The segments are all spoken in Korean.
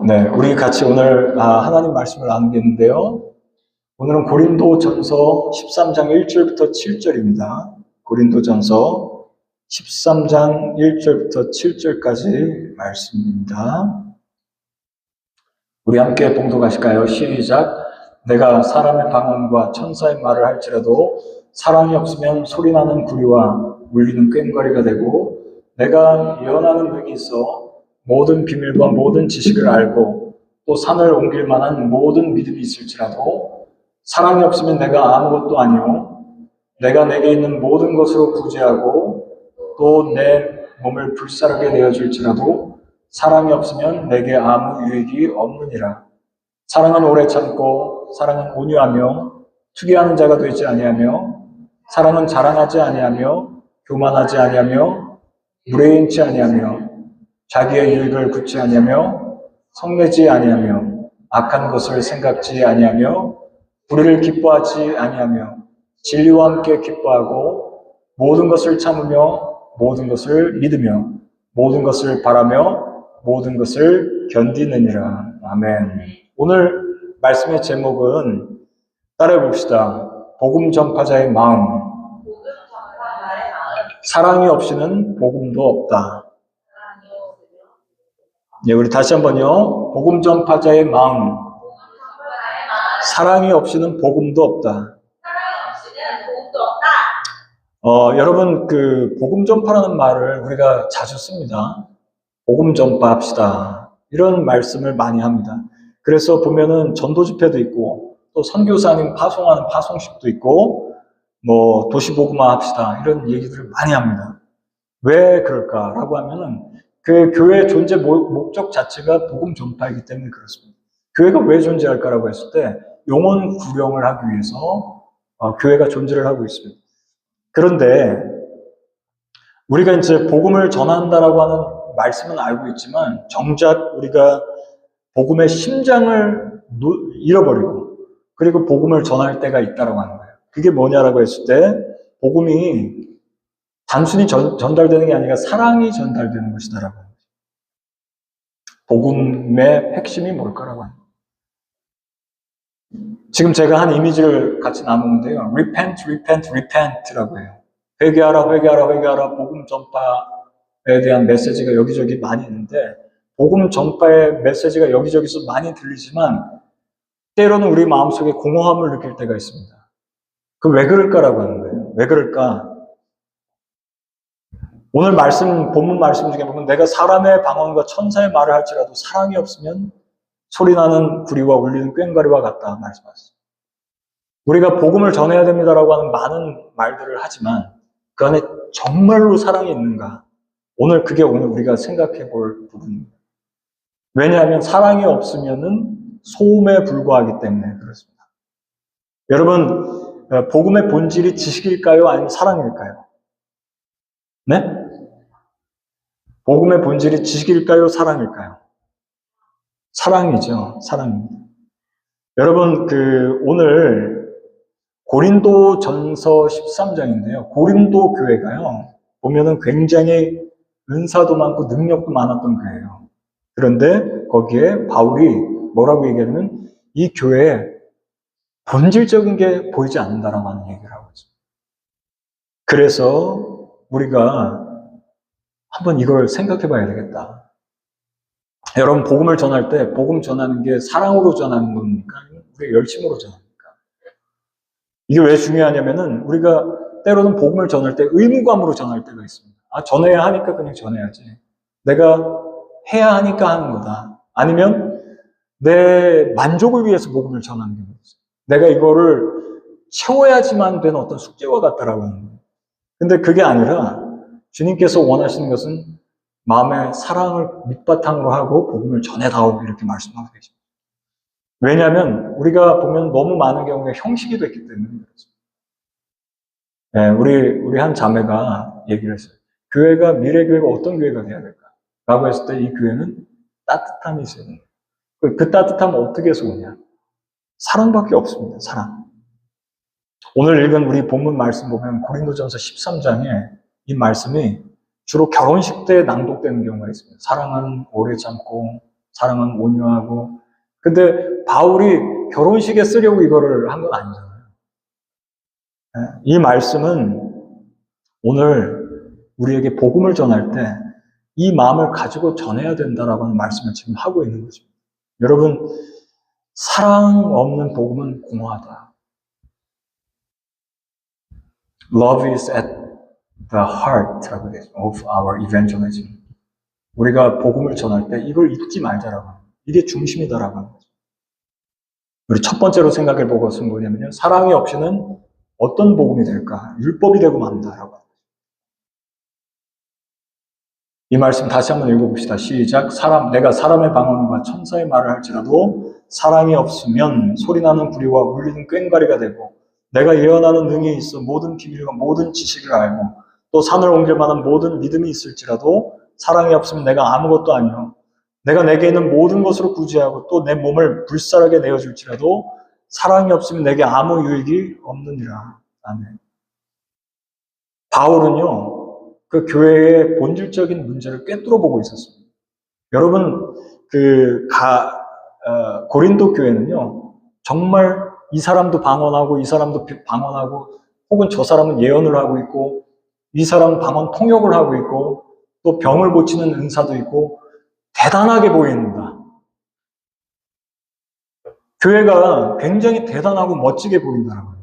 네, 우리 같이 오늘 하나님 말씀을 나누겠는데요. 오늘은 고린도전서 13장 1절부터 7절입니다. 고린도전서 13장 1절부터 7절까지 말씀입니다. 우리 함께 봉독하실까요? 시작. 내가 사람의 방언과 천사의 말을 할지라도 사랑이 없으면 소리나는 구리와 울리는 꽹과리가 되고, 내가 예언하는 능이 있어 모든 비밀과 모든 지식을 알고 또 산을 옮길 만한 모든 믿음이 있을지라도 사랑이 없으면 내가 아무것도 아니요 내가 내게 있는 모든 것으로 구제하고 또 내 몸을 불사르게 내어줄지라도 사랑이 없으면 내게 아무 유익이 없느니라. 사랑은 오래 참고 사랑은 온유하며 투기하는 자가 되지 아니하며 사랑은 자랑하지 아니하며 교만하지 아니하며 무례인치 아니하며 자기의 유익을 굳지 아니하며 성내지 아니하며 악한 것을 생각지 아니하며 불의를 기뻐하지 아니하며 진리와 함께 기뻐하고 모든 것을 참으며 모든 것을 믿으며 모든 것을 바라며 모든 것을 견디느니라. 아멘. 오늘 말씀의 제목은 따라해 봅시다. 복음 전파자의 마음. 사랑이 없이는 복음도 없다. 예, 우리 다시 한번요. 복음 전파자의 마음. 사랑이 없이는 복음도 없다. 여러분, 복음 전파라는 말을 우리가 자주 씁니다. 복음 전파합시다. 이런 말씀을 많이 합니다. 그래서 보면은 전도 집회도 있고, 또 선교사님 파송하는 파송식도 있고, 도시복음화 합시다. 이런 얘기들을 많이 합니다. 왜 그럴까라고 하면은, 그 교회의 존재 목적 자체가 복음 전파이기 때문에 그렇습니다. 교회가 왜 존재할까라고 했을 때 영혼 구령을 하기 위해서 교회가 존재를 하고 있습니다. 그런데 우리가 이제 복음을 전한다라고 하는 말씀은 알고 있지만 정작 우리가 복음의 심장을 잃어버리고 그리고 복음을 전할 때가 있다라고 하는 거예요. 그게 뭐냐라고 했을 때 복음이 단순히 전달되는 게 아니라 사랑이 전달되는 것이다라고 합니다. 복음의 핵심이 뭘까라고 합니다. 지금 제가 한 이미지를 같이 나누는데요. Repent, repent, repent라고 해요. 회개하라, 회개하라, 회개하라. 복음 전파에 대한 메시지가 여기저기 많이 있는데 복음 전파의 메시지가 여기저기서 많이 들리지만 때로는 우리 마음속에 공허함을 느낄 때가 있습니다. 그 왜 그럴까라고 하는 거예요. 왜 그럴까? 오늘 본문 말씀 중에 보면 내가 사람의 방언과 천사의 말을 할지라도 사랑이 없으면 소리나는 구리와 울리는 꽹과리와 같다 말씀하셨습니다. 우리가 복음을 전해야 됩니다라고 하는 많은 말들을 하지만 그 안에 정말로 사랑이 있는가? 그게 오늘 우리가 생각해 볼 부분입니다. 왜냐하면 사랑이 없으면은 소음에 불과하기 때문에 그렇습니다. 여러분, 복음의 본질이 지식일까요? 아니면 사랑일까요? 네? 복음의 본질이 지식일까요? 사랑일까요? 사랑이죠. 사랑입니다. 여러분, 오늘 고린도전서 13장인데요. 고린도 교회가요. 보면은 굉장히 은사도 많고 능력도 많았던 교회예요. 그런데 거기에 바울이 뭐라고 얘기하냐면 이 교회에 본질적인 게 보이지 않는다라고 하는 얘기를 하고 있습니다. 그래서 우리가 한번 이걸 생각해 봐야 되겠다. 여러분, 복음을 전할 때 복음 전하는 게 사랑으로 전하는 겁니까? 아니면 우리가 열심으로 전합니까? 이게 왜 중요하냐면은 우리가 때로는 복음을 전할 때 의무감으로 전할 때가 있습니다. 전해야 하니까 그냥 전해야지. 내가 해야 하니까 하는 거다. 아니면 내 만족을 위해서 복음을 전하는 경우가 있어요. 내가 이거를 채워야지만 되는 어떤 숙제와 같다라고 하는 거예요. 근데 그게 아니라 주님께서 원하시는 것은 마음의 사랑을 밑바탕으로 하고 복음을 전해다오 이렇게 말씀하고 계십니다. 왜냐하면 우리가 보면 너무 많은 경우에 형식이 됐기 때문에 그렇습니다. 네, 우리 한 자매가 얘기를 했어요. 교회가 미래교회가 어떤 교회가 돼야 될까? 라고 했을 때 이 교회는 따뜻함이 있어야 됩니다. 그 따뜻함은 어떻게 해서 오냐? 사랑밖에 없습니다. 사랑. 오늘 읽은 우리 본문 말씀 보면 고린도전서 13장에 이 말씀이 주로 결혼식 때 낭독되는 경우가 있습니다. 사랑은 오래 참고, 사랑은 온유하고. 근데 바울이 결혼식에 쓰려고 이거를 한 건 아니잖아요. 이 말씀은 오늘 우리에게 복음을 전할 때 이 마음을 가지고 전해야 된다라고 하는 말씀을 지금 하고 있는 거죠. 여러분, 사랑 없는 복음은 공허하다. Love is at the heart of our evangelism. 우리가 복음을 전할 때 이걸 잊지 말자라고 합니다. 이게 중심이다라고 합니다. 우리 첫 번째로 생각해 볼 것은 뭐냐면요. 사랑이 없이는 어떤 복음이 될까? 율법이 되고 만다라고 합니다. 이 말씀 다시 한번 읽어봅시다. 시작. 내가 사람의 방언과 천사의 말을 할지라도 사랑이 없으면 소리나는 부리와 울리는 꽹과리가 되고 내가 예언하는 능히 있어 모든 비밀과 모든 지식을 알고 또 산을 옮길 만한 모든 믿음이 있을지라도 사랑이 없으면 내가 아무것도 아니요. 내가 내게 있는 모든 것으로 구제하고 또 내 몸을 불살하게 내어줄지라도 사랑이 없으면 내게 아무 유익이 없느니라. 아멘. 바울은요. 그 교회의 본질적인 문제를 꿰뚫어 보고 있었습니다. 여러분, 고린도 교회는요, 정말 이 사람도 방언하고, 이 사람도 방언하고, 혹은 저 사람은 예언을 하고 있고, 이 사람은 방언 통역을 하고 있고, 또 병을 고치는 은사도 있고, 대단하게 보입니다. 교회가 굉장히 대단하고 멋지게 보인다는 거예요.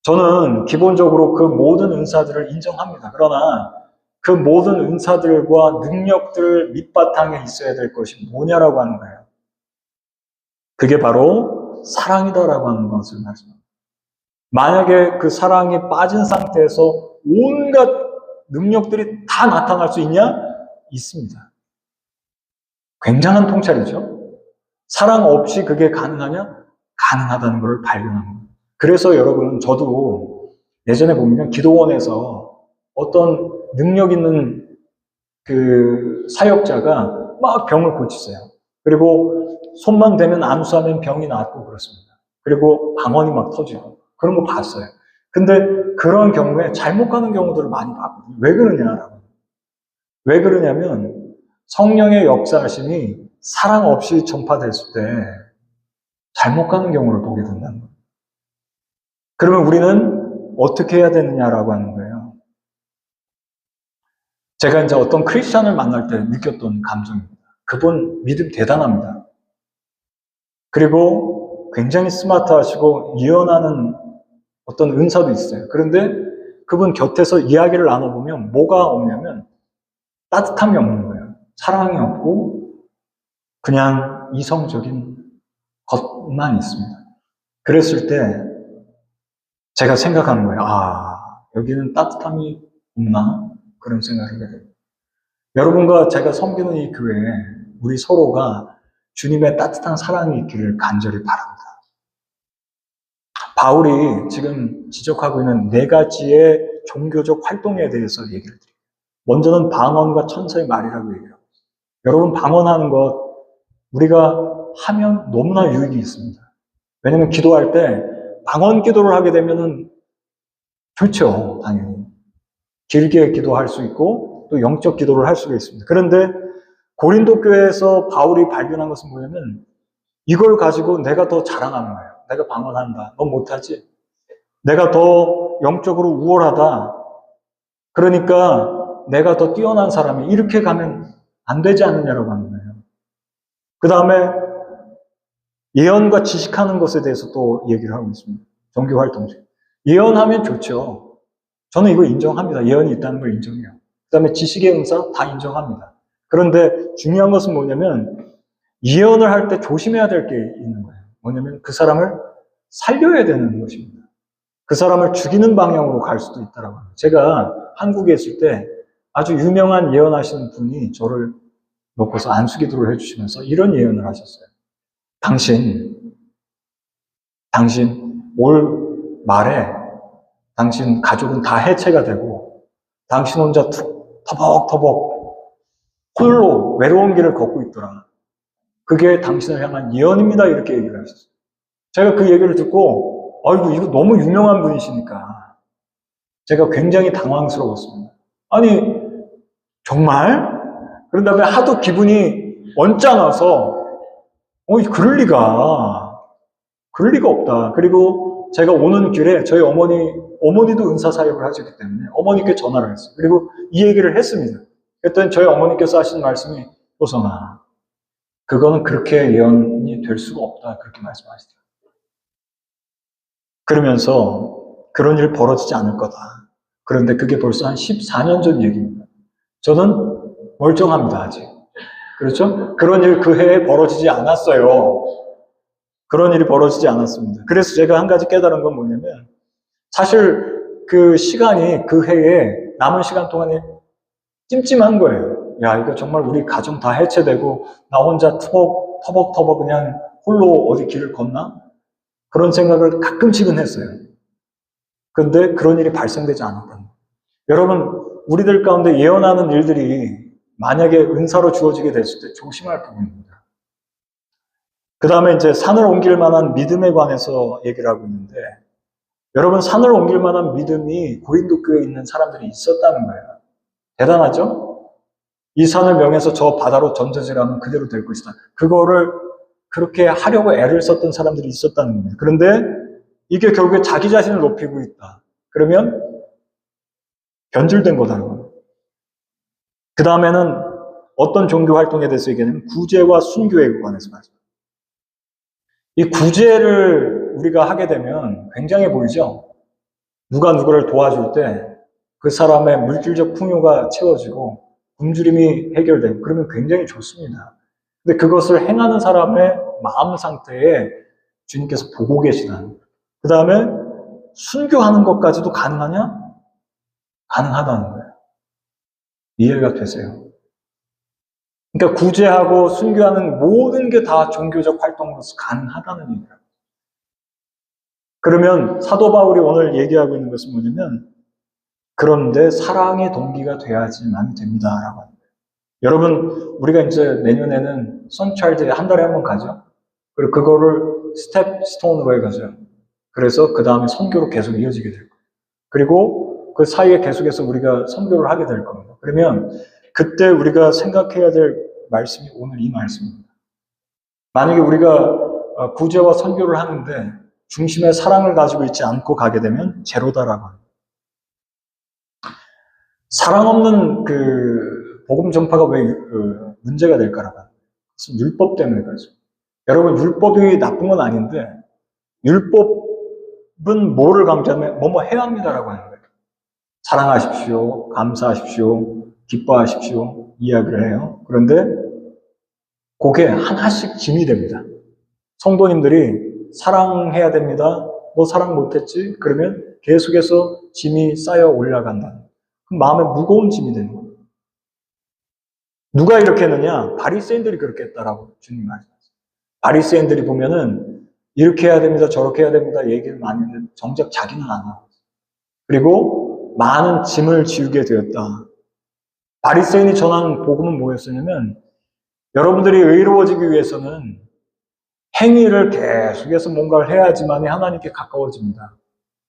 저는 기본적으로 그 모든 은사들을 인정합니다. 그러나 그 모든 은사들과 능력들 밑바탕에 있어야 될 것이 뭐냐라고 하는 거예요. 그게 바로 사랑이다라고 하는 것을 말씀합니다. 만약에 그 사랑에 빠진 상태에서 온갖 능력들이 다 나타날 수 있냐? 있습니다. 굉장한 통찰이죠. 사랑 없이 그게 가능하냐? 가능하다는 것을 발견한 겁니다. 그래서 여러분, 저도 예전에 보면 기도원에서 어떤 능력 있는 그 사역자가 막 병을 고치세요. 그리고 손만 대면 안수하면 병이 낫고 그렇습니다. 그리고 방언이 막 터지고 그런 거 봤어요. 근데 그런 경우에 잘못 가는 경우들을 많이 봤거든요. 왜 그러냐라고. 왜 그러냐면 성령의 역사하심이 사랑 없이 전파됐을 때 잘못 가는 경우를 보게 된다는 거예요. 그러면 우리는 어떻게 해야 되느냐라고 하는 거예요. 제가 이제 어떤 크리스찬을 만날 때 느꼈던 감정입니다. 그분 믿음 대단합니다. 그리고 굉장히 스마트하시고 예언하는 어떤 은사도 있어요. 그런데 그분 곁에서 이야기를 나눠보면 뭐가 없냐면 따뜻함이 없는 거예요. 사랑이 없고 그냥 이성적인 것만 있습니다. 그랬을 때 제가 생각하는 거예요. 여기는 따뜻함이 없나? 그런 생각을 하게 돼요. 여러분과 제가 섬기는 이 교회에 우리 서로가 주님의 따뜻한 사랑이 있기를 간절히 바랍니다. 바울이 지금 지적하고 있는 4가지의 종교적 활동에 대해서 얘기를 드려요. 먼저는 방언과 천사의 말이라고 얘기해요. 여러분, 방언하는 것 우리가 하면 너무나 유익이 있습니다. 왜냐하면 기도할 때 방언 기도를 하게 되면은 좋죠, 당연히. 길게 기도할 수 있고 또 영적 기도를 할 수가 있습니다. 그런데 고린도 교회에서 바울이 발견한 것은 뭐냐면 이걸 가지고 내가 더 자랑하는 거예요. 내가 방언한다. 넌 못하지? 내가 더 영적으로 우월하다. 그러니까 내가 더 뛰어난 사람이 이렇게 가면 안 되지 않느냐라고 하는 거예요. 그 다음에 예언과 지식하는 것에 대해서 또 얘기를 하고 있습니다. 종교 활동 중. 예언하면 좋죠. 저는 이거 인정합니다. 예언이 있다는 걸 인정해요. 그 다음에 지식의 은사 다 인정합니다. 그런데 중요한 것은 뭐냐면 예언을 할 때 조심해야 될 게 있는 거예요. 뭐냐면 그 사람을 살려야 되는 것입니다. 그 사람을 죽이는 방향으로 갈 수도 있다라고 합니다. 제가 한국에 있을 때 아주 유명한 예언하시는 분이 저를 놓고서 안수기도를 해주시면서 이런 예언을 하셨어요. 당신 올 말에 당신 가족은 다 해체가 되고 당신 혼자 터벅터벅 홀로 외로운 길을 걷고 있더라. 그게 당신을 향한 예언입니다. 이렇게 얘기를 하셨어요. 제가 그 얘기를 듣고 아이고 이거 너무 유명한 분이시니까 제가 굉장히 당황스러웠습니다. 아니 정말? 그런 다음에 하도 기분이 언짢아서, 그럴 리가 없다. 그리고 제가 오는 길에 저희 어머니도 은사사역을 하시기 때문에 어머니께 전화를 했어요. 그리고 이 얘기를 했습니다. 그랬더니 저희 어머니께서 하신 말씀이, 호성아, 그거는 그렇게 예언이 될 수가 없다. 그렇게 말씀하시더라고요. 그러면서 그런 일 벌어지지 않을 거다. 그런데 그게 벌써 한 14년 전 얘기입니다. 저는 멀쩡합니다, 아직. 그렇죠? 그런 일 그 해에 벌어지지 않았어요. 그런 일이 벌어지지 않았습니다. 그래서 제가 한 가지 깨달은 건 뭐냐면, 사실 그 시간이 그 해에 남은 시간 동안에 찜찜한 거예요. 야, 이거 정말 우리 가정 다 해체되고 나 혼자 터벅터벅 그냥 홀로 어디 길을 걷나? 그런 생각을 가끔씩은 했어요. 그런데 그런 일이 발생되지 않았다는 거예요. 여러분, 우리들 가운데 예언하는 일들이 만약에 은사로 주어지게 됐을 때 조심할 부분입니다. 그 다음에 이제 산을 옮길 만한 믿음에 관해서 얘기를 하고 있는데, 여러분, 산을 옮길 만한 믿음이 고린도 교회에 있는 사람들이 있었다는 거예요. 대단하죠? 이 산을 명해서 저 바다로 던져지라면 그대로 될 것이다. 그거를 그렇게 하려고 애를 썼던 사람들이 있었다는 거예요. 그런데 이게 결국에 자기 자신을 높이고 있다. 그러면 변질된 거다는 거예요. 그 다음에는 어떤 종교 활동에 대해서 얘기하냐면 구제와 순교에 관해서 말씀합니다. 이 구제를 우리가 하게 되면 굉장해 보이죠? 누가 누구를 도와줄 때 그 사람의 물질적 풍요가 채워지고 굶주림이 해결되고 그러면 굉장히 좋습니다. 근데 그것을 행하는 사람의 마음 상태에 주님께서 보고 계시다는 거예요. 그 다음에 순교하는 것까지도 가능하냐? 가능하다는 거예요. 이해가 되세요? 그러니까 구제하고 순교하는 모든 게 다 종교적 활동으로서 가능하다는 얘기예요. 그러면 사도 바울이 오늘 얘기하고 있는 것은 뭐냐면, 그런데 사랑의 동기가 돼야지만 됩니다라고 합니다. 여러분, 우리가 이제 내년에는 선차일드에 한 달에 한 번 가죠. 그리고 그거를 스텝스톤으로 해가죠. 그래서 그 다음에 선교로 계속 이어지게 될 거예요. 그리고 그 사이에 계속해서 우리가 선교를 하게 될 겁니다. 그러면 그때 우리가 생각해야 될 말씀이 오늘 이 말씀입니다. 만약에 우리가 구제와 선교를 하는데 중심에 사랑을 가지고 있지 않고 가게 되면 제로다라고 합니다. 사랑 없는 그 복음 전파가 왜 문제가 될까라고 합니다. 그것은 율법 때문에 그렇죠. 여러분, 율법이 나쁜 건 아닌데 율법은 뭐를 강조하면 뭐뭐 해야 합니다라고 하는 거예요. 사랑하십시오, 감사하십시오, 기뻐하십시오 이야기를 해요. 그런데 그게 하나씩 짐이 됩니다. 성도님들이 사랑해야 됩니다. 너 사랑 못했지? 그러면 계속해서 짐이 쌓여 올라간다. 그럼 마음에 무거운 짐이 되는 거예요. 누가 이렇게 했느냐? 바리새인들이 그렇게 했다라고 주님 말씀하셨어요. 바리새인들이 보면은 이렇게 해야 됩니다, 저렇게 해야 됩니다 얘기를 많이 했는데 정작 자기는 안 하고 있어요. 그리고 많은 짐을 지우게 되었다. 바리새인이 전하는 복음은 뭐였냐면, 여러분들이 의로워지기 위해서는 행위를 계속해서 뭔가를 해야지만이 하나님께 가까워집니다.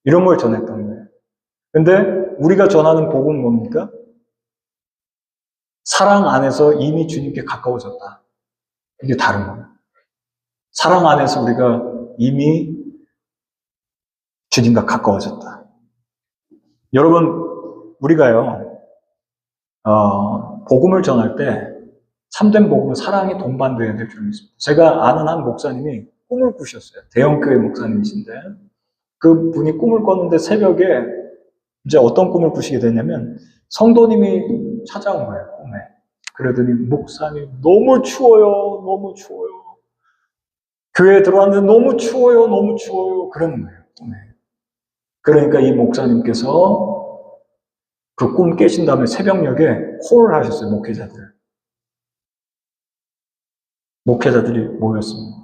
이런 걸 전했던 거예요. 근데 우리가 전하는 복음은 뭡니까? 사랑 안에서 이미 주님께 가까워졌다. 이게 다른 거예요. 사랑 안에서 우리가 이미 주님과 가까워졌다. 여러분, 우리가요, 복음을 전할 때 참된 복음은 사랑이 동반돼야 될 줄 믿습니다. 제가 아는 한 목사님이 꿈을 꾸셨어요. 대형교회 목사님이신데 그 분이 꿈을 꿨는데 새벽에 이제 어떤 꿈을 꾸시게 되냐면 성도님이 찾아온 거예요, 꿈에. 그러더니 목사님 너무 추워요, 너무 추워요. 교회에 들어왔는데 너무 추워요, 너무 추워요. 그러는 거예요, 꿈에. 그러니까 이 목사님께서 그 꿈 깨신 다음에 새벽녘에 콜을 하셨어요, 목회자들이 모였습니다.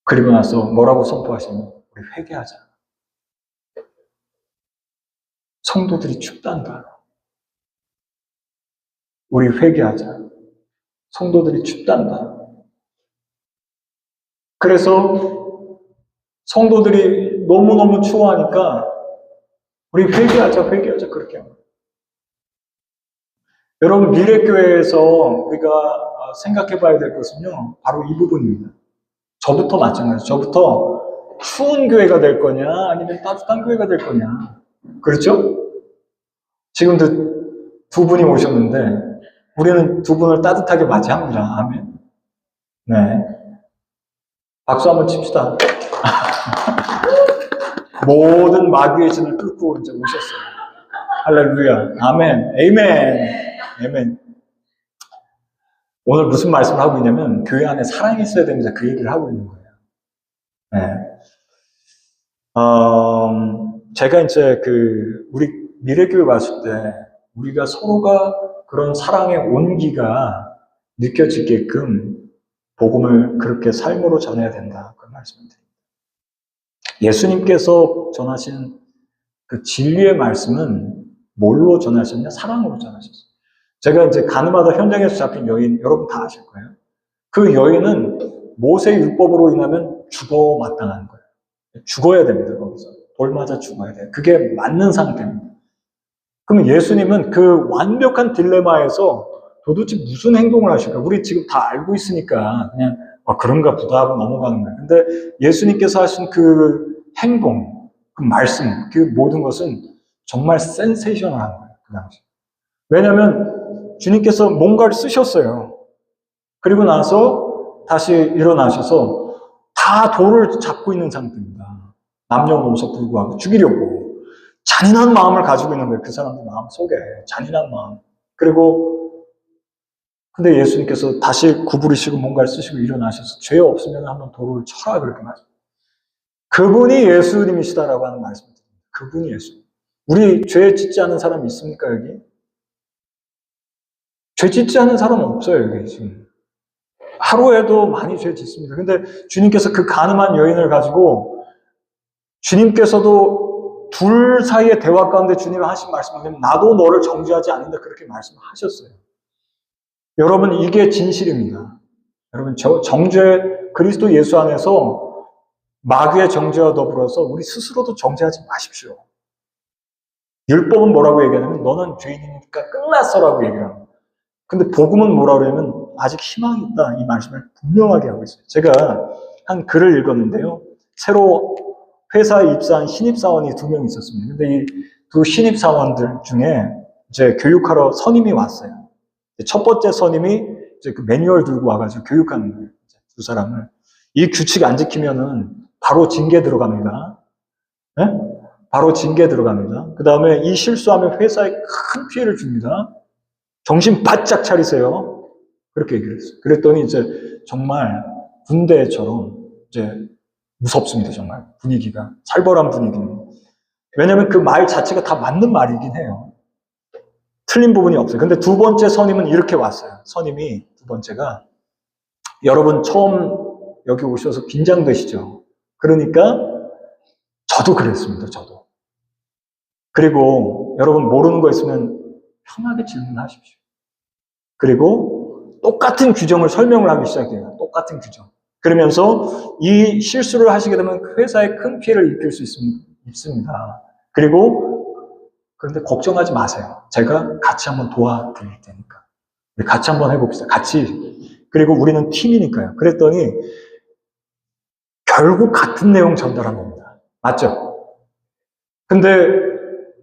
그리고 나서 뭐라고 선포하시냐면, 우리 회개하자. 성도들이 춥단다. 우리 회개하자. 성도들이 춥단다. 그래서 성도들이 너무너무 추워하니까 우리 회개하자 그렇게 합니다. 여러분, 미래교회에서 우리가 생각해 봐야 될 것은요, 바로 이 부분입니다. 저부터 마찬가지예요. 저부터 추운 교회가 될 거냐, 아니면 따뜻한 교회가 될 거냐. 그렇죠? 지금도 두 분이 오셨는데, 우리는 두 분을 따뜻하게 맞이합니다. 아멘. 네. 박수 한번 칩시다. 모든 마귀의 진을 뚫고 이제 오셨어요. 할렐루야. 아멘. 에이멘. 에이멘. 오늘 무슨 말씀을 하고 있냐면, 교회 안에 사랑이 있어야 됩니다. 그 얘기를 하고 있는 거예요. 네. 제가 이제 우리 미래교회 왔을 때, 우리가 서로가 그런 사랑의 온기가 느껴지게끔 복음을 그렇게 삶으로 전해야 된다. 그 말씀을 드립니다. 예수님께서 전하신 그 진리의 말씀은 뭘로 전하셨냐? 사랑으로 전하셨어요. 제가 이제 가늠하다 현장에서 잡힌 여인, 여러분 다 아실 거예요. 그 여인은 모세 율법으로 인하면 죽어 마땅한 거예요. 죽어야 됩니다, 거기서. 돌 맞아 죽어야 돼요. 그게 맞는 상태입니다. 그럼 예수님은 그 완벽한 딜레마에서 도대체 무슨 행동을 하실까? 우리 지금 다 알고 있으니까 그냥 그런가 보다 하고 넘어가는 거예요. 근데 예수님께서 하신 그 행동, 그 말씀, 그 모든 것은 정말 센세이셔널한 거예요. 그 당시. 왜냐하면 주님께서 뭔가를 쓰셨어요. 그리고 나서 다시 일어나셔서 다 돌을 잡고 있는 상태입니다. 남녀노소 불구하고 죽이려고. 잔인한 마음을 가지고 있는 거예요. 그 사람들 마음 속에. 잔인한 마음. 근데 예수님께서 다시 구부리시고 뭔가를 쓰시고 일어나셔서 죄 없으면 한번 돌을 쳐라 그렇게 말씀합니다. 그분이 예수님이시다라고 하는 말씀입니다. 그분이 예수. 우리 죄 짓지 않은 사람 있습니까 여기? 죄 짓지 않은 사람은 없어요 여기 지금. 하루에도 많이 죄 짓습니다. 근데 주님께서 그 가늠한 여인을 가지고 주님께서도 둘 사이의 대화 가운데 주님이 하신 말씀은 나도 너를 정죄하지 않는다 그렇게 말씀하셨어요. 여러분 이게 진실입니다. 여러분 정죄 그리스도 예수 안에서 마귀의 정죄와 더불어서 우리 스스로도 정죄하지 마십시오. 율법은 뭐라고 얘기하냐면 너는 죄인이니까 끝났어라고 얘기를 합니다. 근데 복음은 뭐라고 하냐면 아직 희망이 있다 이 말씀을 분명하게 하고 있어요. 제가 한 글을 읽었는데요. 새로 회사에 입사한 신입사원이 2명 있었습니다. 근데 이 두 신입사원들 중에 이제 교육하러 선임이 왔어요. 첫 번째 선임이 이제 그 매뉴얼 들고 와가지고 교육하는 거예요. 두 사람을. 이 규칙 안 지키면은 바로 징계 들어갑니다. 네? 바로 징계 들어갑니다. 그 다음에 이 실수하면 회사에 큰 피해를 줍니다. 정신 바짝 차리세요. 그렇게 얘기를 했어요. 그랬더니 이제 정말 군대처럼 이제 무섭습니다. 정말 분위기가. 살벌한 분위기는. 왜냐하면 그 말 자체가 다 맞는 말이긴 해요. 틀린 부분이 없어요. 근데 두 번째 선임은 이렇게 왔어요. 선임이 두 번째가 여러분 처음 여기 오셔서 긴장되시죠? 그러니까 저도 그랬습니다. 저도. 그리고 여러분 모르는 거 있으면 편하게 질문하십시오. 그리고 똑같은 규정을 설명을 하기 시작해요. 똑같은 규정. 그러면서 이 실수를 하시게 되면 회사에 큰 피해를 입힐 수 있습니다. 그런데 걱정하지 마세요. 제가 같이 한번 도와드릴 테니까. 우리 같이 한번 해봅시다. 같이. 그리고 우리는 팀이니까요. 그랬더니 결국 같은 내용 전달한 겁니다. 맞죠? 근데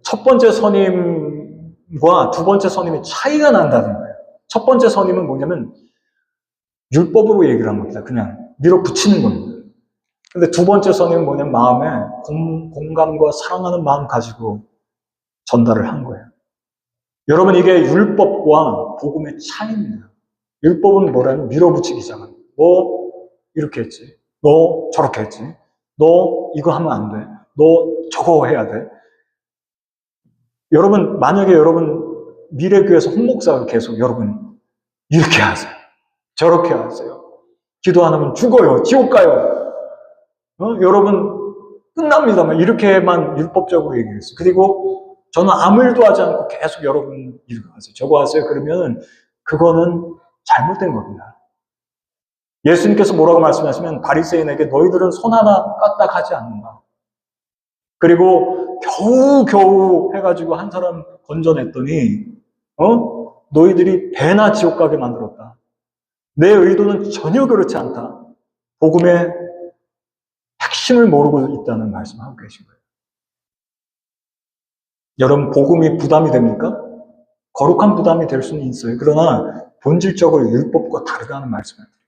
첫 번째 선임과 두 번째 선임이 차이가 난다는 거예요. 첫 번째 선임은 뭐냐면 율법으로 얘기를 한 겁니다. 그냥 밀어붙이는 겁니다. 근데 두 번째 선임은 뭐냐면 마음에 공감과 사랑하는 마음 가지고 전달을 한 거예요. 여러분 이게 율법과 복음의 차이입니다. 율법은 뭐라면 밀어붙이기잖아. 너 이렇게 했지. 너 저렇게 했지. 너 이거 하면 안 돼. 너 저거 해야 돼. 여러분 만약에 여러분 미래교회에서 홍목사가 계속 여러분 이렇게 하세요. 저렇게 하세요. 기도 안 하면 죽어요. 지옥 가요. 여러분 끝납니다. 이렇게만 율법적으로 얘기했어요. 그리고 저는 아무 일도 하지 않고 계속 여러분 이거 하세요. 저거 하세요. 그러면 그거는 잘못된 겁니다. 예수님께서 뭐라고 말씀하시면 바리새인에게 너희들은 손 하나 까딱하지 않는다. 그리고 겨우 해가지고 한 사람 건져냈더니 너희들이 배나 지옥 가게 만들었다. 내 의도는 전혀 그렇지 않다. 복음의 핵심을 모르고 있다는 말씀하고 계신 거예요. 여러분, 복음이 부담이 됩니까? 거룩한 부담이 될 수는 있어요. 그러나 본질적으로 율법과 다르다는 말씀을 드립니다.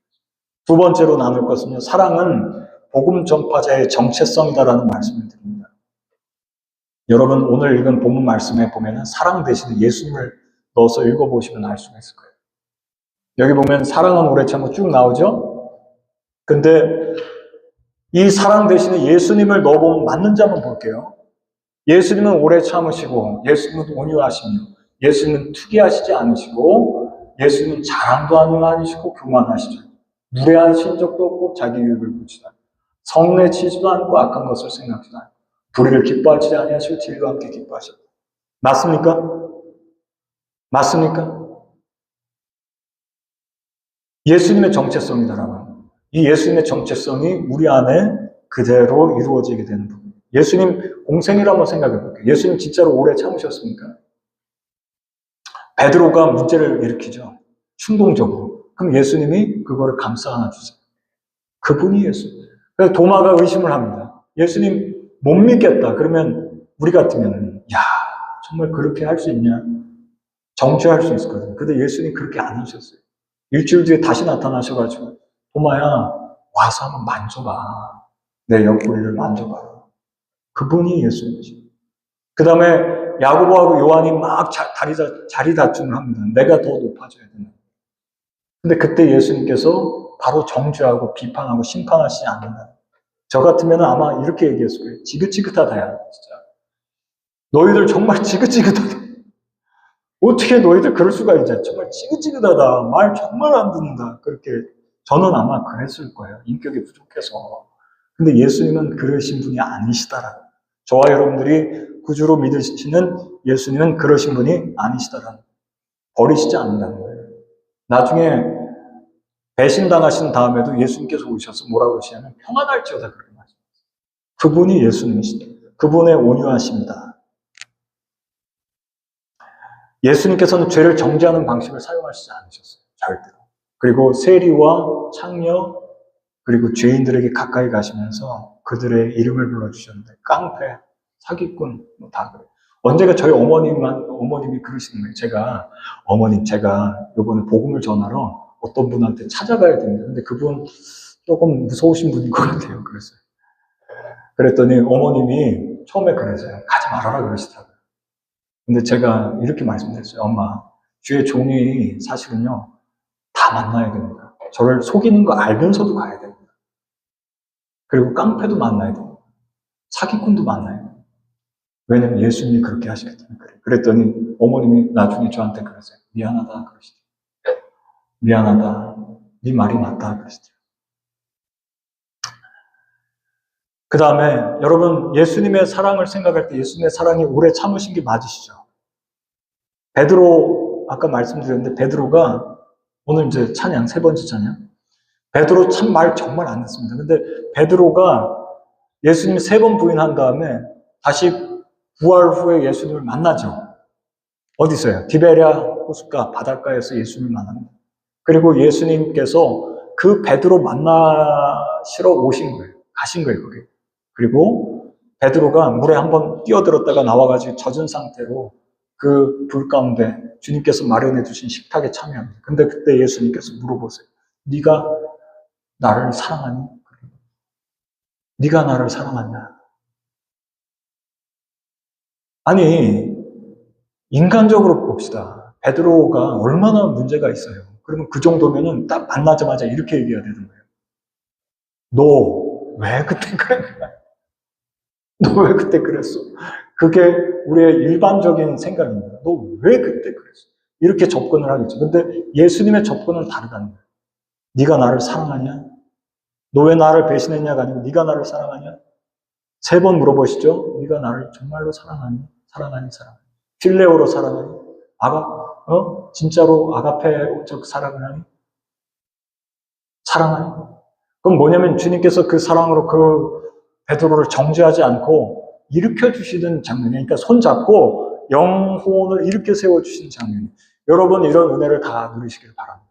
두 번째로 나눌 것은요, 사랑은 복음 전파자의 정체성이다라는 말씀을 드립니다. 여러분, 오늘 읽은 본문 말씀에 보면 사랑 대신에 예수님을 넣어서 읽어보시면 알 수가 있을 거예요. 여기 보면 사랑은 오래 참고 쭉 나오죠? 근데 이 사랑 대신에 예수님을 넣어보면 맞는지 한번 볼게요. 예수님은 오래 참으시고, 예수님은 온유하시며, 예수님은 투기하시지 않으시고, 예수님은 자랑도 아니시고 교만하시죠. 무례하신 적도 없고 자기 유익을 보지도 않고, 성내 치지도 않고 악한 것을 생각지도 않고, 불의를 기뻐하지 아니하시고 진리와 함께 기뻐하셨다. 맞습니까? 맞습니까? 예수님의 정체성이다라고. 이 예수님의 정체성이 우리 안에 그대로 이루어지게 되는 부분. 예수님 공생이라 한번 생각해 볼게요. 예수님 진짜로 오래 참으셨습니까? 베드로가 문제를 일으키죠. 충동적으로. 그럼 예수님이 그거를 감싸 안아주세요. 그분이 예수님. 그래서 도마가 의심을 합니다. 예수님 못 믿겠다. 그러면 우리 같으면 야, 정말 그렇게 할 수 있냐? 정죄할 수 있었거든요. 근데 예수님 그렇게 안 하셨어요. 일주일 뒤에 다시 나타나셔가지고 도마야, 와서 한번 만져봐. 내 옆구리를 만져봐. 그분이 예수님이지. 그 다음에 야고보하고 요한이 막 자리 다툼을 합니다. 내가 더 높아져야 된다. 근데 그때 예수님께서 바로 정죄하고 비판하고 심판하시지 않는다. 저 같으면 아마 이렇게 얘기했을 거예요. 지긋지긋하다야, 진짜. 너희들 정말 지긋지긋하다. 어떻게 너희들 그럴 수가 있지? 정말 지긋지긋하다. 말 정말 안 듣는다. 그렇게 저는 아마 그랬을 거예요. 인격이 부족해서. 근데 예수님은 그러신 분이 아니시다라고. 저와 여러분들이 구주로 믿으시는 예수님은 그러신 분이 아니시다라는. 버리시지 않는다는 거예요. 나중에 배신당하신 다음에도 예수님께서 오셔서 뭐라고 그러시냐면 평안할지어다 그렇게 말씀하셨어요. 그분이 예수님이시다. 그분의 온유하십니다. 예수님께서는 죄를 정죄하는 방식을 사용하시지 않으셨어요. 절대로. 그리고 세리와 창녀 그리고 죄인들에게 가까이 가시면서 그들의 이름을 불러주셨는데 깡패, 사기꾼 다 그래요. 언제가 저희 어머님이 그러시는 거예요. 제가 이번에 복음을 전하러 어떤 분한테 찾아가야 됩니다. 근데 그분 조금 무서우신 분인 것 같아요. 그랬어요. 그랬더니 어머님이 처음에 그랬어요. 가지 말아라 그러시더라고요. 근데 제가 이렇게 말씀드렸어요. 엄마, 주의 종이 사실은요, 다 만나야 됩니다. 저를 속이는 거 알면서도 가야 됩니다. 그리고 깡패도 만나야 됩니다. 사기꾼도 만나야 됩니다. 왜냐면 예수님이 그렇게 하시기 때문에 그래요. 그랬더니 어머님이 나중에 저한테 그러세요. 미안하다 그러시더라고요. 미안하다. 네 말이 맞다 그러시더라고요. 그 다음에 여러분 예수님의 사랑을 생각할 때 예수님의 사랑이 오래 참으신 게 맞으시죠? 베드로 아까 말씀드렸는데 베드로가 오늘 이제 찬양 세 번째 찬양 베드로 참 말 정말 안 했습니다. 근데 베드로가 예수님 세 번 부인한 다음에 다시 부활 후에 예수님을 만나죠. 어디서요? 디베랴 호숫가 바닷가에서 예수님을 만납니다. 그리고 예수님께서 그 베드로 만나시러 오신 거예요. 가신 거예요, 거기. 그리고 베드로가 물에 한번 뛰어들었다가 나와가지고 젖은 상태로 그 불 가운데 주님께서 마련해 주신 식탁에 참여합니다. 근데 그때 예수님께서 물어보세요. 네가 나를 사랑하니? 네가 나를 사랑하냐? 아니, 인간적으로 봅시다. 베드로가 얼마나 문제가 있어요. 그러면 그 정도면은 딱 만나자마자 이렇게 얘기해야 되는 거예요. 너 왜 그때 그랬냐? 너 왜 그때 그랬어? 그게 우리의 일반적인 생각입니다. 너 왜 그때 그랬어? 이렇게 접근을 하겠죠. 근데 예수님의 접근은 다르다는 거예요. 네가 나를 사랑하냐? 너 왜 나를 배신했냐가 아니고 네가 나를 사랑하냐? 세 번 물어보시죠. 네가 나를 정말로 사랑하니? 사랑하니? 필레오로 사랑하니? 진짜로 아가페적 사랑을 하니? 사랑하니? 그럼 뭐냐면 주님께서 그 사랑으로 그 베드로를 정죄하지 않고 일으켜 주시는 장면이니까 손 잡고 영혼을 일으켜 세워 주시는 장면이에요. 여러분 이런 은혜를 다 누리시길 바랍니다.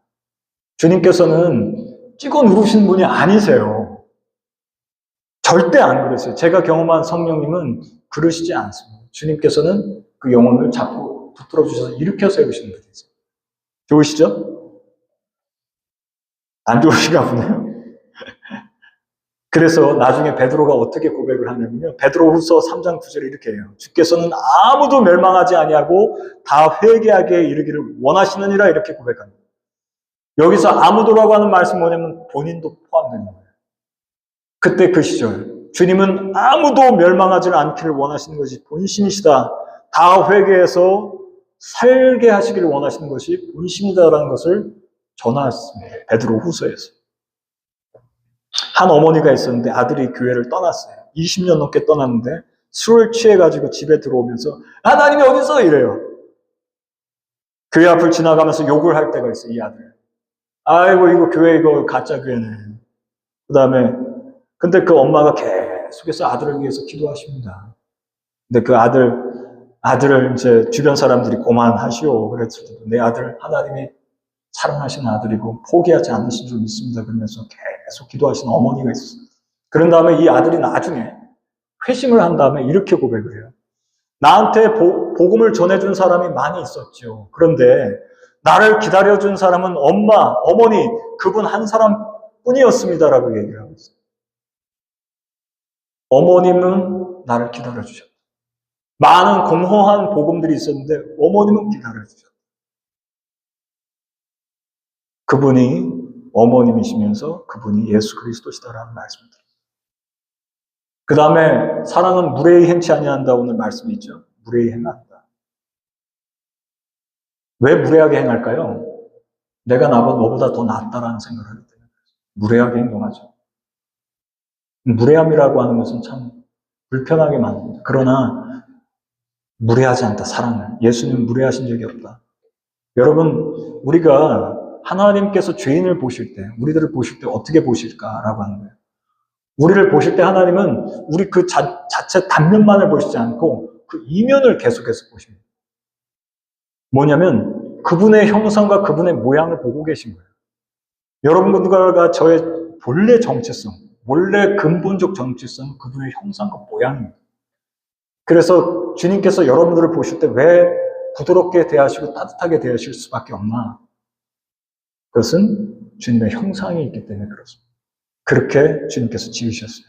주님께서는 찍어 누르신 분이 아니세요. 절대 안 그러세요. 제가 경험한 성령님은 그러시지 않습니다. 주님께서는 그 영혼을 잡고 붙들어 주셔서 일으켜 세우시는 분이세요. 좋으시죠? 안 좋으신가 보네요. 그래서 나중에 베드로가 어떻게 고백을 하냐면요. 베드로후서 3장 9절에 이렇게 해요. 주께서는 아무도 멸망하지 아니하고 다 회개하게 이르기를 원하시느니라 이렇게 고백합니다. 여기서 아무도라고 하는 말씀은 뭐냐면 본인도 포함되는 거예요. 그때 그 시절 주님은 아무도 멸망하지 않기를 원하시는 것이 본심이시다. 다 회개해서 살게 하시기를 원하시는 것이 본심이다라는 것을 전하셨습니다. 베드로후서에서. 한 어머니가 있었는데 아들이 교회를 떠났어요. 20년 넘게 떠났는데 술을 취해가지고 집에 들어오면서 하나님이 어디 있어? 이래요. 교회 앞을 지나가면서 욕을 할 때가 있어요. 이 아들. 아이고 이거 교회 이거 가짜 교회네. 근데 그 엄마가 계속해서 아들을 위해서 기도하십니다. 근데 그 아들을 이제 주변 사람들이 고만하시오. 그래서 내 아들 하나님이 사랑하시는 아들이고 포기하지 않으신 줄 믿습니다. 그러면서 계속 기도하시는 어머니가 있었어요. 그런 다음에 이 아들이 나중에 회심을 한 다음에 이렇게 고백을 해요. 나한테 복음을 전해준 사람이 많이 있었죠. 그런데 나를 기다려준 사람은 어머니 그분 한 사람뿐이었습니다라고 얘기를 하고 있어요. 어머님은 나를 기다려주셨다. 많은 공허한 복음들이 있었는데 어머님은 기다려주셨다. 그분이 어머님이시면서 그분이 예수 그리스도시다라는 말씀입니다. 그 다음에 사랑은 무례히 행치 아니한다 오늘 말씀이 있죠. 무례히 행한다. 왜 무례하게 행할까요? 내가 너보다 더 낫다라는 생각을 하기 때문에 무례하게 행동하죠. 무례함이라고 하는 것은 참 불편하게 만듭니다. 그러나 무례하지 않다, 사랑은. 예수님은 무례하신 적이 없다. 여러분, 우리가 하나님께서 죄인을 보실 때, 우리들을 보실 때 어떻게 보실까라고 하는 거예요. 우리를 보실 때 하나님은 우리 그 자체 단면만을 보시지 않고 그 이면을 계속해서 보십니다. 뭐냐면 그분의 형상과 그분의 모양을 보고 계신 거예요. 여러분들과 저의 본래 정체성, 원래 근본적 정체성은 그분의 형상과 모양입니다. 그래서 주님께서 여러분들을 보실 때 왜 부드럽게 대하시고 따뜻하게 대하실 수밖에 없나? 그것은 주님의 형상이 있기 때문에 그렇습니다. 그렇게 주님께서 지으셨어요.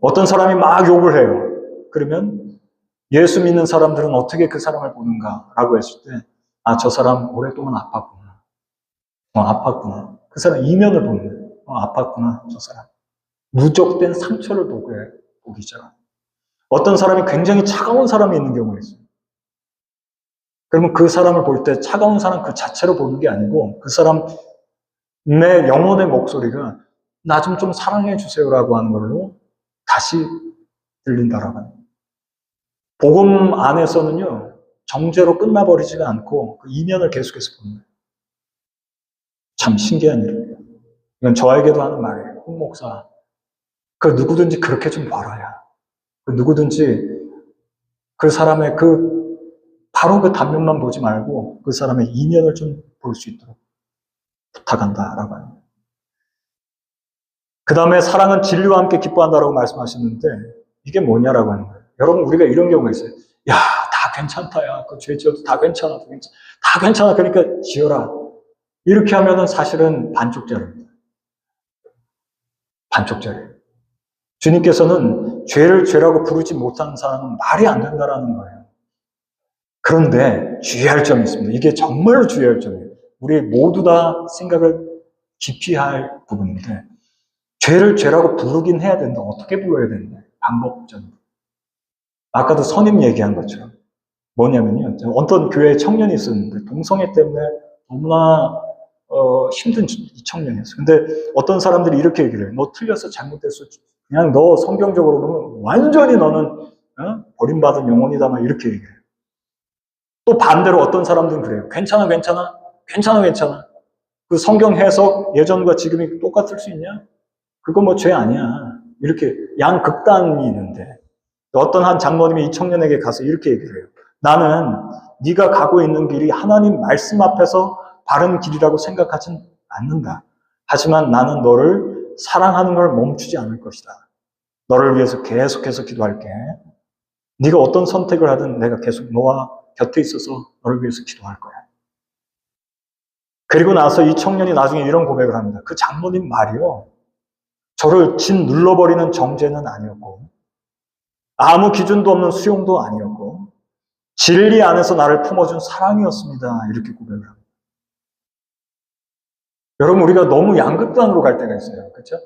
어떤 사람이 막 욕을 해요. 그러면 예수 믿는 사람들은 어떻게 그 사람을 보는가라고 했을 때, 저 사람 오랫동안 아팠구나. 아팠구나. 그 사람 이면을 보는 거예요. 아팠구나, 저 사람. 누적된 상처를 보기 시작합니다. 어떤 사람이 굉장히 차가운 사람이 있는 경우가 있어요. 그러면 그 사람을 볼 때 차가운 사람 그 자체로 보는 게 아니고 그 사람의 영혼의 목소리가 나 좀 사랑해 주세요라고 하는 걸로 다시 들린다라고 합니다. 복음 안에서는요, 정죄로 끝나버리지가 않고 그 이면을 계속해서 보는 거예요. 참 신기한 일입니다. 이건 저에게도 하는 말이에요. 홍 목사. 그 누구든지 그렇게 좀 봐라야. 그 누구든지 그 사람의 바로 그 단면만 보지 말고 그 사람의 이면을 좀 볼 수 있도록 부탁한다라고 합니다. 그 다음에 사랑은 진리와 함께 기뻐한다라고 말씀하셨는데 이게 뭐냐라고 하는 거예요. 여러분 우리가 이런 경우가 있어요. 야, 다 괜찮다. 야, 그 죄 지어도 다 괜찮아. 다 괜찮아. 그러니까 지어라. 이렇게 하면은 사실은 반쪽짜리입니다. 반쪽짜리. 주님께서는 죄를 죄라고 부르지 못하는 사람은 말이 안 된다라는 거예요. 그런데 주의할 점이 있습니다. 이게 정말로 주의할 점이에요. 우리 모두 다 생각을 깊이 할 부분인데 죄를 죄라고 부르긴 해야 된다. 어떻게 불러야 된다. 방법적으로. 아까도 선임 얘기한 것처럼 뭐냐면요. 어떤 교회에 청년이 있었는데 동성애 때문에 너무나 힘든 청년이었어요. 근데 어떤 사람들이 이렇게 얘기를 해요. 너 틀렸어, 잘못됐어. 그냥 너 성경적으로 보면 완전히 너는 버림받은 영혼이다. 막 이렇게 얘기해요. 또 반대로 어떤 사람들은 그래요. 괜찮아. 그 성경 해석 예전과 지금이 똑같을 수 있냐? 그거 뭐 죄 아니야. 이렇게 양극단이 있는데 어떤 한 장로님이 이 청년에게 가서 이렇게 얘기를 해요. 나는 네가 가고 있는 길이 하나님 말씀 앞에서 바른 길이라고 생각하진 않는다. 하지만 나는 너를 사랑하는 걸 멈추지 않을 것이다. 너를 위해서 계속해서 기도할게. 네가 어떤 선택을 하든 내가 계속 너와 곁에 있어서 너를 위해서 기도할 거야. 그리고 나서 이 청년이 나중에 이런 고백을 합니다. 그 장로님 말이요. 저를 진 눌러버리는 정죄는 아니었고 아무 기준도 없는 수용도 아니었고 진리 안에서 나를 품어준 사랑이었습니다. 이렇게 고백을 합니다. 여러분 우리가 너무 양극단으로 갈 때가 있어요. 그렇죠?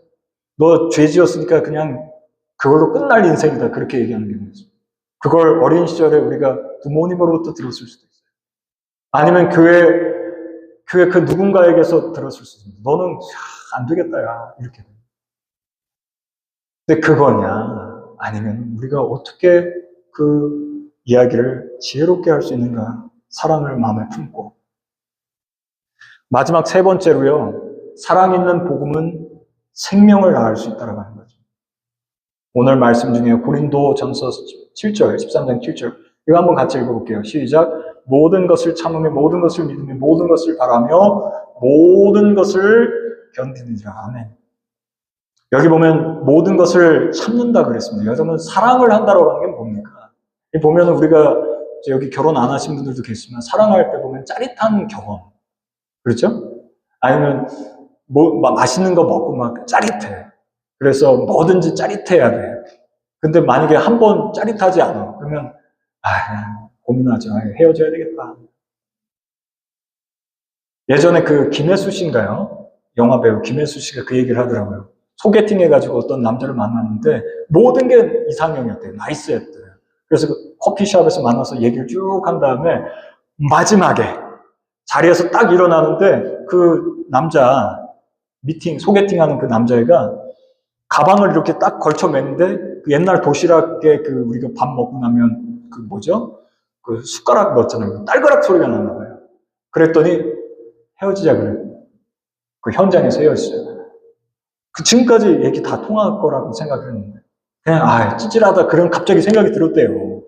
너 죄 지었으니까 그냥 그걸로 끝날 인생이다. 그렇게 얘기하는 경우가 있어요. 그걸 어린 시절에 우리가 부모님으로부터 들었을 수도 있어요. 아니면 교회 그 누군가에게서 들었을 수도 있습니다. 너는 안 되겠다 야 이렇게. 근데 그거냐 아니면 우리가 어떻게 그 이야기를 지혜롭게 할 수 있는가. 사랑을 마음에 품고. 마지막 세 번째로요. 사랑 있는 복음은 생명을 낳을 수 있다고 하는 거죠. 오늘 말씀 중에 고린도전서 7절, 13장 7절 이거 한번 같이 읽어볼게요. 시작. 모든 것을 참으며 모든 것을 믿으며 모든 것을 바라며 모든 것을 견디느니라. 아멘. 여기 보면 모든 것을 참는다 그랬습니다. 여러분 사랑을 한다고 하는 게 뭡니까? 보면 우리가 여기 결혼 안 하신 분들도 계시지만 사랑할 때 보면 짜릿한 경험. 그렇죠? 아니면 막 맛있는 거 먹고 막 짜릿해. 그래서 뭐든지 짜릿해야 돼. 근데 만약에 한 번 짜릿하지 않아. 그러면 고민하죠. 헤어져야 되겠다. 예전에 그 김혜수 씨인가요? 영화 배우 김혜수 씨가 그 얘기를 하더라고요. 소개팅 해가지고 어떤 남자를 만났는데 모든 게 이상형이었대요. 나이스였대요. 그래서 그 커피숍에서 만나서 얘기를 쭉 한 다음에 마지막에 자리에서 딱 일어나는데 그 남자 소개팅하는 그 남자애가 가방을 이렇게 딱 걸쳐 맸는데 그 옛날 도시락에 그 우리가 밥 먹고 나면 그 뭐죠? 그 숟가락 넣었잖아요. 딸그락 소리가 나나 봐요. 그랬더니 헤어지자 그래요. 그 현장에서 헤어지자. 그 지금까지 얘기 다 통할 거라고 생각했는데 그냥 찌질하다 그런 갑자기 생각이 들었대요.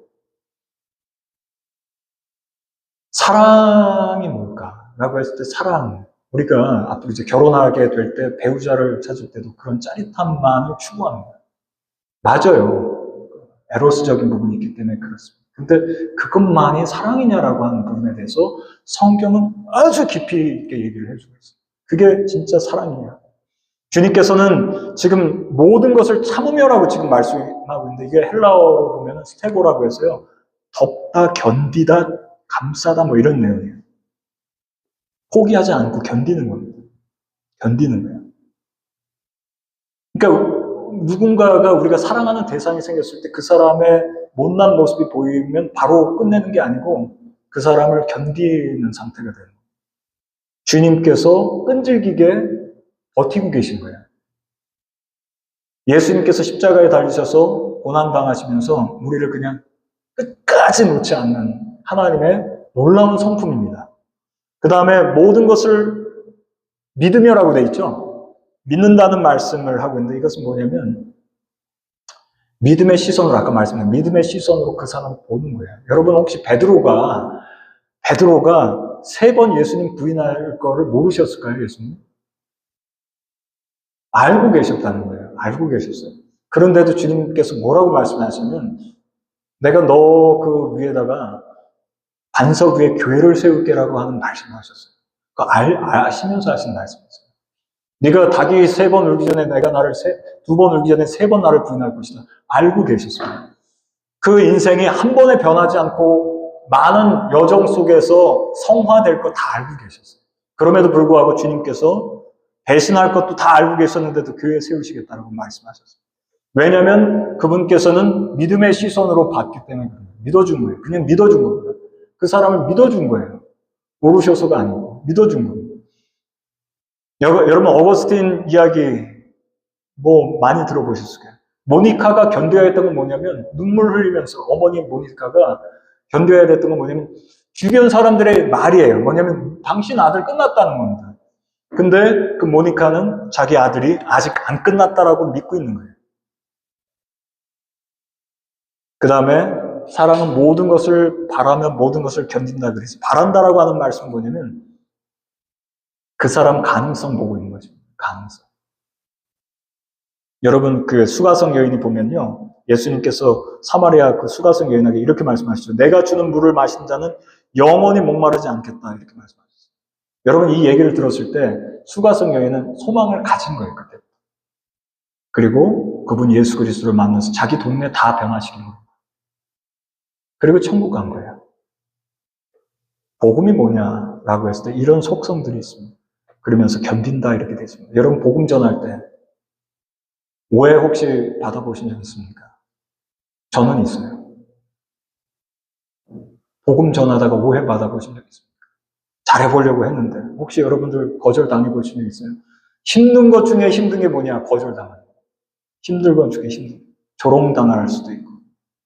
사랑이 뭘까? 라고 했을 때 사랑. 우리가 앞으로 이제 결혼하게 될 때 배우자를 찾을 때도 그런 짜릿함만을 추구합니다. 맞아요. 에로스적인 부분이 있기 때문에 그렇습니다. 근데 그것만이 사랑이냐라고 하는 부분에 대해서 성경은 아주 깊이 있게 얘기를 해주고 있어요. 그게 진짜 사랑이냐. 주님께서는 지금 모든 것을 참으며라고 지금 말씀하고 있는데 이게 헬라어로 보면 스테고라고 해서요. 덮다, 견디다, 감싸다 뭐 이런 내용이에요. 포기하지 않고 견디는 겁니다. 견디는 거예요. 그러니까 누군가가 우리가 사랑하는 대상이 생겼을 때 그 사람의 못난 모습이 보이면 바로 끝내는 게 아니고 그 사람을 견디는 상태가 되는 거예요. 주님께서 끈질기게 버티고 계신 거예요. 예수님께서 십자가에 달리셔서 고난당하시면서 우리를 그냥 끝까지 놓지 않는 하나님의 놀라운 성품입니다. 그 다음에 모든 것을 믿으며라고 돼 있죠. 믿는다는 말씀을 하고 있는데 이것은 뭐냐면 믿음의 시선으로 아까 말씀드린 믿음의 시선으로 그 사람을 보는 거예요. 여러분 혹시 베드로가 3번 예수님 부인할 거를 모르셨을까요, 예수님? 알고 계셨다는 거예요. 알고 계셨어요. 그런데도 주님께서 뭐라고 말씀하시면 내가 너 그 위에다가 반석 위에 교회를 세울게라고 하는 말씀을 하셨어요. 아시면서 하신 말씀이세요. 네가 닭이 3번 울기 전에 내가 나를 2번 울기 전에 3번 나를 부인할 것이다. 알고 계셨어요. 그 인생이 한 번에 변하지 않고 많은 여정 속에서 성화될 거 다 알고 계셨어요. 그럼에도 불구하고 주님께서 배신할 것도 다 알고 계셨는데도 교회 세우시겠다고 말씀하셨어요. 왜냐하면 그분께서는 믿음의 시선으로 봤기 때문에 믿어준 거예요. 그냥 믿어준 겁니다. 그 사람을 믿어준 거예요. 모르셔서가 아니고 믿어준 겁니다. 여러분 어거스틴 이야기 뭐 많이 들어보셨을 거예요. 모니카가 견뎌야 했던 건 뭐냐면 눈물 흘리면서 어머니 모니카가 견뎌야 됐던 건 뭐냐면 주변 사람들의 말이에요. 뭐냐면 당신 아들 끝났다는 겁니다. 근데 그 모니카는 자기 아들이 아직 안 끝났다라고 믿고 있는 거예요. 그 다음에 사랑은 모든 것을 바라며 모든 것을 견딘다 그래서 바란다라고 하는 말씀은 뭐냐면 그 사람 가능성 보고 있는 거죠. 가능성. 여러분 그 수가성 여인이 보면요. 예수님께서 사마리아 그 수가성 여인에게 이렇게 말씀하시죠. 내가 주는 물을 마신 자는 영원히 목마르지 않겠다. 이렇게 말씀하셨어요. 여러분 이 얘기를 들었을 때 수가성 여인은 소망을 가진 거예요. 그때. 그리고 그분 예수 그리스도를 만나서 자기 동네 다 변화시킨 거예요. 그리고 천국 간 거예요. 복음이 뭐냐라고 했을 때 이런 속성들이 있습니다. 그러면서 견딘다 이렇게 되어 있습니다. 여러분 복음 전할 때 오해 혹시 받아보신 적 있습니까? 저는 있어요. 복음 전하다가 오해 받아보신 적 있습니까? 잘해보려고 했는데 혹시 여러분들 거절 당해보신 적 있어요? 힘든 것 중에 힘든 게 뭐냐? 거절당하는 거. 힘든 것 중에 힘든 거. 조롱당할 수도 있고.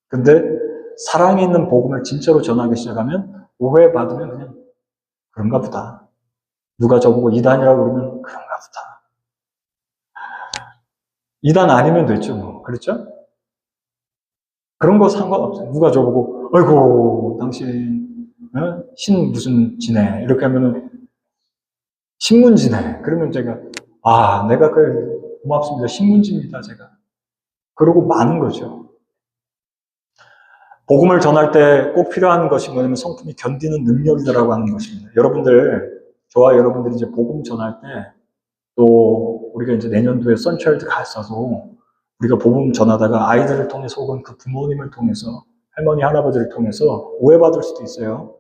근데 사랑이 있는 복음을 진짜로 전하기 시작하면 오해받으면 그냥 그런가 보다. 누가 저보고 이단이라고 그러면 그런가 보다. 이단 아니면 됐죠 뭐. 그렇죠? 그런 거 상관없어요. 누가 저보고 아이고 당신 신 무슨 지네 이렇게 하면은 신문지네. 그러면 제가 내가 고맙습니다. 신문지입니다. 제가. 그러고 마는 거죠. 복음을 전할 때 꼭 필요한 것이 뭐냐면 성품이 견디는 능력이라고 하는 것입니다. 여러분들, 저와 여러분들이 이제 복음 전할 때 또 우리가 이제 내년도에 선차일드 갔어도 우리가 복음 전하다가 아이들을 통해서 혹은 그 부모님을 통해서 할머니, 할아버지를 통해서 오해받을 수도 있어요.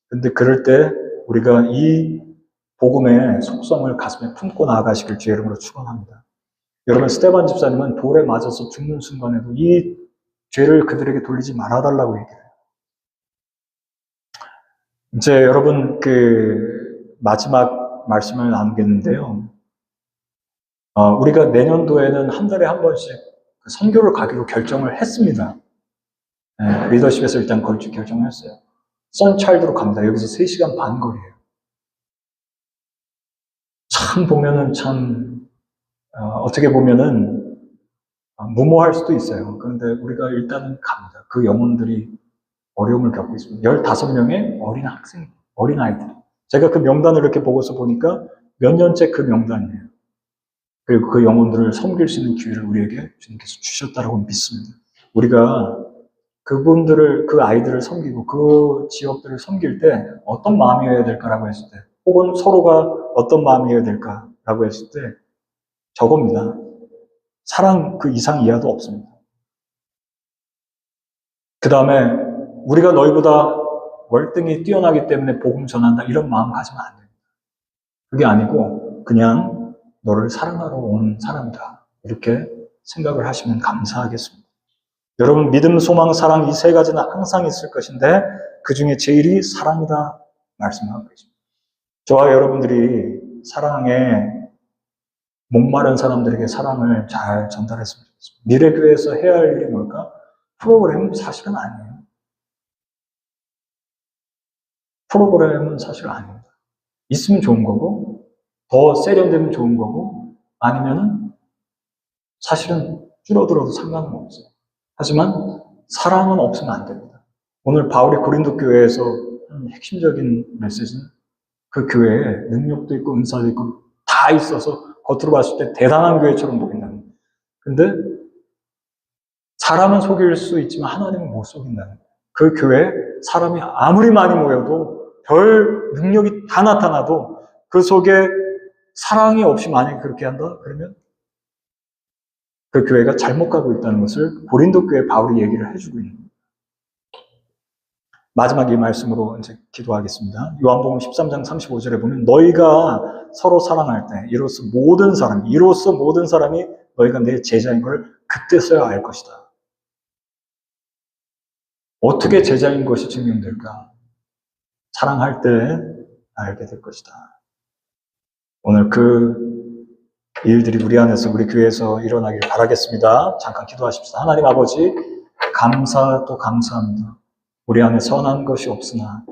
근데 그럴 때 우리가 이 복음의 속성을 가슴에 품고 나아가시길 주의 이름으로 축원합니다. 여러분 스테반 집사님은 돌에 맞아서 죽는 순간에도 이 죄를 그들에게 돌리지 말아달라고 얘기해요. 이제 여러분 그 마지막 말씀을 나누겠는데요. 우리가 내년도에는 한 달에 한 번씩 선교를 가기로 결정을 했습니다. 리더십에서 일단 걸쭉 결정을 했어요. 선차일드로 갑니다. 여기서 3시간 반 거리예요. 참 보면은 어떻게 보면은 무모할 수도 있어요. 그런데 우리가 일단은 갑니다. 그 영혼들이 어려움을 겪고 있습니다. 15명의 어린 학생, 어린 아이들. 제가 그 명단을 이렇게 보고서 보니까 몇 년째 그 명단이에요. 그리고 그 영혼들을 섬길 수 있는 기회를 우리에게 주님께서 주셨다고 믿습니다. 우리가 그분들을, 그 아이들을 섬기고 그 지역들을 섬길 때 어떤 마음이어야 될까라고 했을 때, 혹은 서로가 어떤 마음이어야 될까라고 했을 때 저겁니다. 사랑 그 이상 이하도 없습니다. 그 다음에 우리가 너희보다 월등히 뛰어나기 때문에 복음 전한다 이런 마음 가지면 안 됩니다. 그게 아니고 그냥 너를 사랑하러 온 사람이다. 이렇게 생각을 하시면 감사하겠습니다. 여러분 믿음, 소망, 사랑 이 3가지는 항상 있을 것인데 그 중에 제일이 사랑이다 말씀하고 계십니다. 저와 여러분들이 사랑에 목마른 사람들에게 사랑을 잘 전달했으면 좋겠습니다. 미래교회에서 해야 할 일이 뭘까? 프로그램은 사실은 아니에요. 프로그램은 사실 아닙니다. 있으면 좋은 거고 더 세련되면 좋은 거고 아니면은 사실은 줄어들어도 상관은 없어요. 하지만 사랑은 없으면 안 됩니다. 오늘 바울이 고린도 교회에서 하는 핵심적인 메시지는 그 교회에 능력도 있고 은사도 있고 다 있어서 겉으로 봤을 때 대단한 교회처럼 보인다는 거예요. 근데 사람은 속일 수 있지만 하나님은 못 속인다는 거예요. 그 교회에 사람이 아무리 많이 모여도 별 능력이 다 나타나도 그 속에 사랑이 없이 만약에 그렇게 한다? 그러면 그 교회가 잘못 가고 있다는 것을 고린도 교회 바울이 얘기를 해주고 있는 겁니다. 마지막 이 말씀으로 이제 기도하겠습니다. 요한복음 13장 35절에 보면 너희가 서로 사랑할 때 이로써 모든 사람이 너희가 내 제자인 걸 그때서야 알 것이다. 어떻게 제자인 것이 증명될까? 사랑할 때 알게 될 것이다. 오늘 그 일들이 우리 안에서 우리 교회에서 일어나길 바라겠습니다. 잠깐 기도하십시다. 하나님 아버지 감사 또 감사합니다. 우리 안에 선한 것이 없으나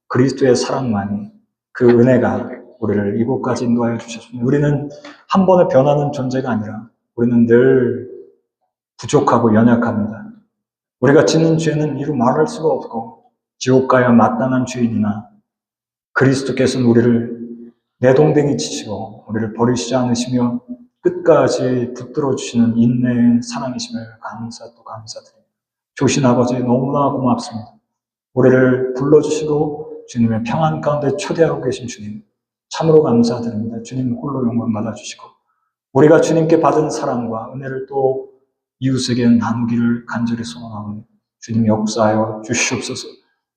그리스도의 사랑만이 그 은혜가 우리를 이곳까지 인도하여 주셨습니다. 우리는 한 번에 변하는 존재가 아니라 우리는 늘 부족하고 연약합니다. 우리가 짓는 죄는 이루 말할 수가 없고 지옥 가야 마땅한 죄인이나 그리스도께서는 우리를 내동댕이 치시고 우리를 버리시지 않으시며 끝까지 붙들어 주시는 인내의 사랑이심을 감사드립니다. 조신 아버지 너무나 고맙습니다. 우리를 불러주시고 주님의 평안 가운데 초대하고 계신 주님 참으로 감사드립니다. 주님 홀로 영광 받아주시고 우리가 주님께 받은 사랑과 은혜를 또 이웃에게 나누기를 간절히 소원하오니 주님 역사하여 주시옵소서.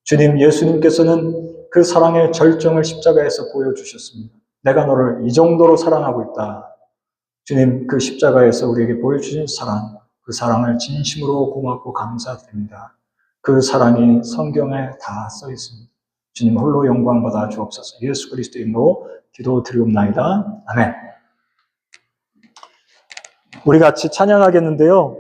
주님 예수님께서는 그 사랑의 절정을 십자가에서 보여주셨습니다. 내가 너를 이 정도로 사랑하고 있다. 주님 그 십자가에서 우리에게 보여주신 사랑, 그 사랑을 진심으로 고맙고 감사드립니다. 그 사랑이 성경에 다 써 있습니다. 주님 홀로 영광 받아 주옵소서. 예수 그리스도의 이름으로 기도드리옵나이다. 아멘. 우리 같이 찬양하겠는데요.